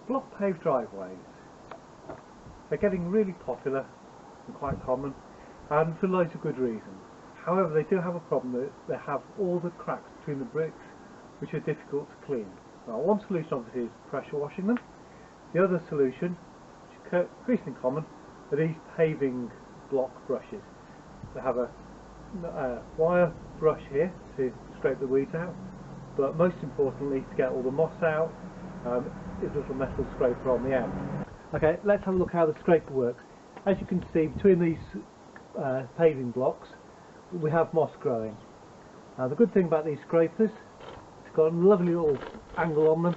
Block paved driveways. They're getting really popular and quite common, and for loads of good reasons. However, they do have a problem that they have all the cracks between the bricks, which are difficult to clean. Now, one solution obviously is pressure washing them. The other solution, which is increasingly common, are these paving block brushes. They have a wire brush here to scrape the weeds out, but most importantly, to get all the moss out, is a little metal scraper on the end. Okay, let's have a look how the scraper works. As you can see, between these paving blocks, we have moss growing. Now, the good thing about these scrapers, it's got a lovely little angle on them,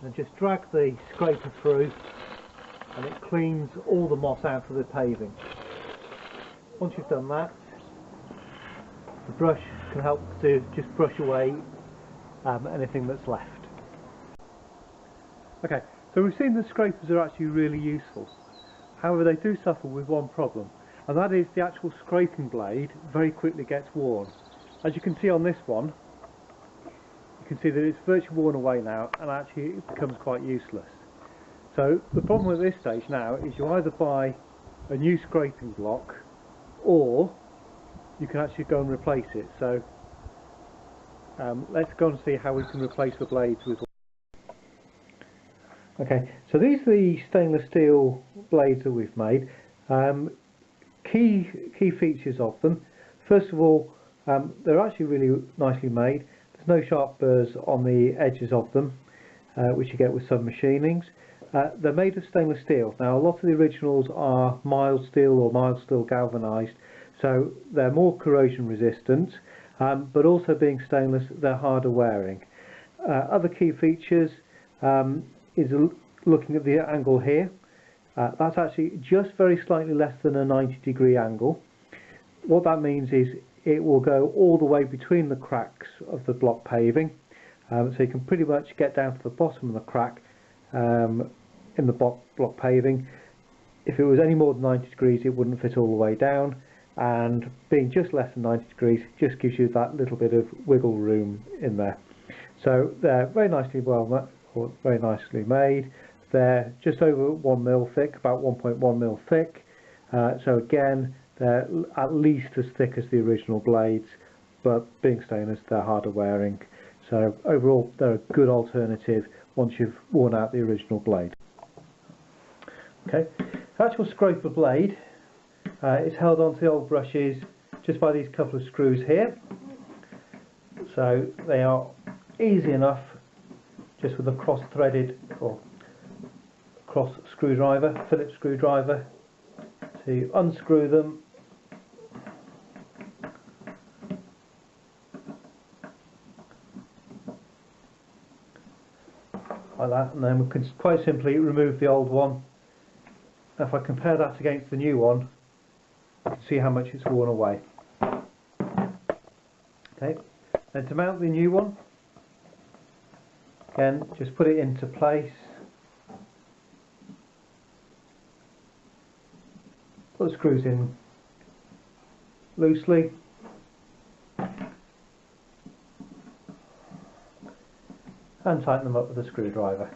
and just drag the scraper through, and it cleans all the moss out of the paving. Once you've done that, the brush can help to just brush away anything that's left. Okay, so we've seen that scrapers are actually really useful. However, they do suffer with one problem, and that is the actual scraping blade very quickly gets worn. As you can see on this one, you can see that it's virtually worn away now, and actually it becomes quite useless. So the problem with this stage now is you either buy a new scraping block, or you can actually go and replace it. So let's go and see how we can replace the blades with. Okay, so these are the stainless steel blades that we've made. Key features of them. First of all, they're actually really nicely made. There's no sharp burrs on the edges of them, which you get with some machinings. They're made of stainless steel. Now, a lot of the originals are mild steel or mild steel galvanized, so they're more corrosion resistant, but also being stainless, they're harder wearing. Other key features is looking at the angle here. That's actually just very slightly less than a 90-degree angle. What that means is it will go all the way between the cracks of the block paving, so you can pretty much get down to the bottom of the crack in the block paving. If it was any more than 90 degrees, it wouldn't fit all the way down, and being just less than 90 degrees just gives you that little bit of wiggle room in there. So they're very nicely very nicely made. They're just over 1 mil thick, about 1.1 mil thick. So again, they're at least as thick as the original blades, but being stainless, they're harder wearing. So overall, they're a good alternative once you've worn out the original blade. Okay, the actual scraper blade is held onto the old brushes just by these couple of screws here. So they are easy enough, just with a cross-threaded or cross screwdriver, Phillips screwdriver, to unscrew them like that, and then we can quite simply remove the old one. Now, if I compare that against the new one, you can see how much it's worn away. Okay, then to mount the new one, again, just put it into place, put the screws in loosely, and tighten them up with a screwdriver.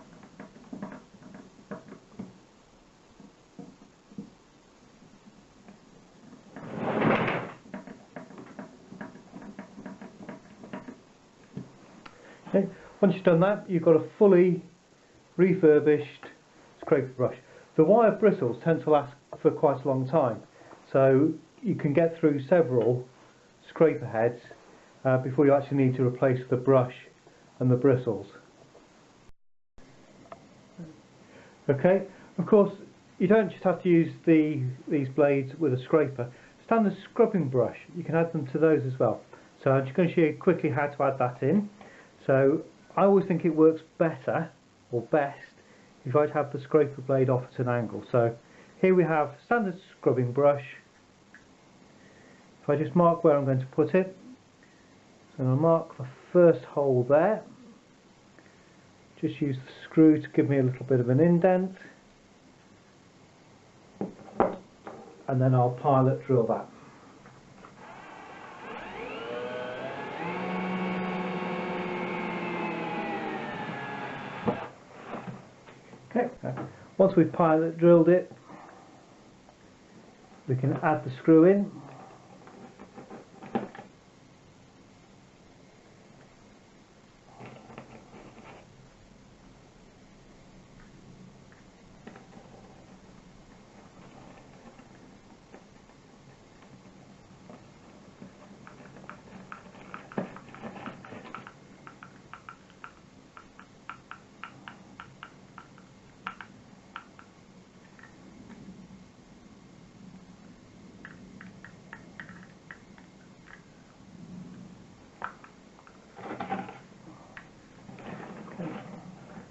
Okay. Once you've done that, you've got a fully refurbished scraper brush. The wire bristles tend to last for quite a long time, so you can get through several scraper heads before you actually need to replace the brush and the bristles. Okay, of course you don't just have to use these blades with a scraper. Standard scrubbing brush, you can add them to those as well. So I'm just going to show you quickly how to add that in. So I always think it works better or best if I have the scraper blade off at an angle. So here we have standard scrubbing brush. If I just mark where I'm going to put it, so I'll mark the first hole there. Just use the screw to give me a little bit of an indent, and then I'll pilot drill that. Okay. Once we've pilot drilled it, we can add the screw in.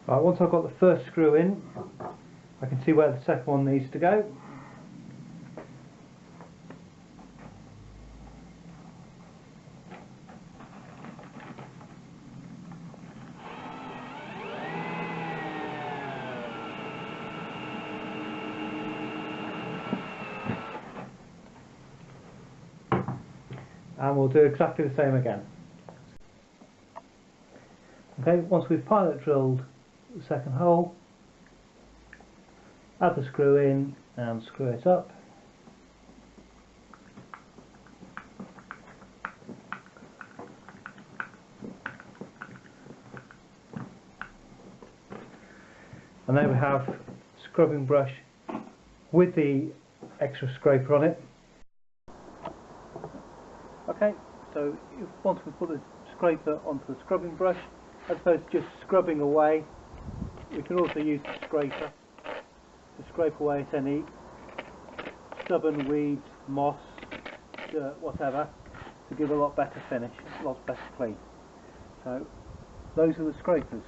Right, once I've got the first screw in, I can see where the second one needs to go. And we'll do exactly the same again. Okay, once we've pilot drilled the second hole, add the screw in and screw it up. And then we have scrubbing brush with the extra scraper on it. Okay, so once we put the scraper onto the scrubbing brush, as opposed to just scrubbing away, we can also use the scraper to scrape away at any stubborn weeds, moss, dirt, whatever, to give a lot better finish, a lot better clean. So those are the scrapers.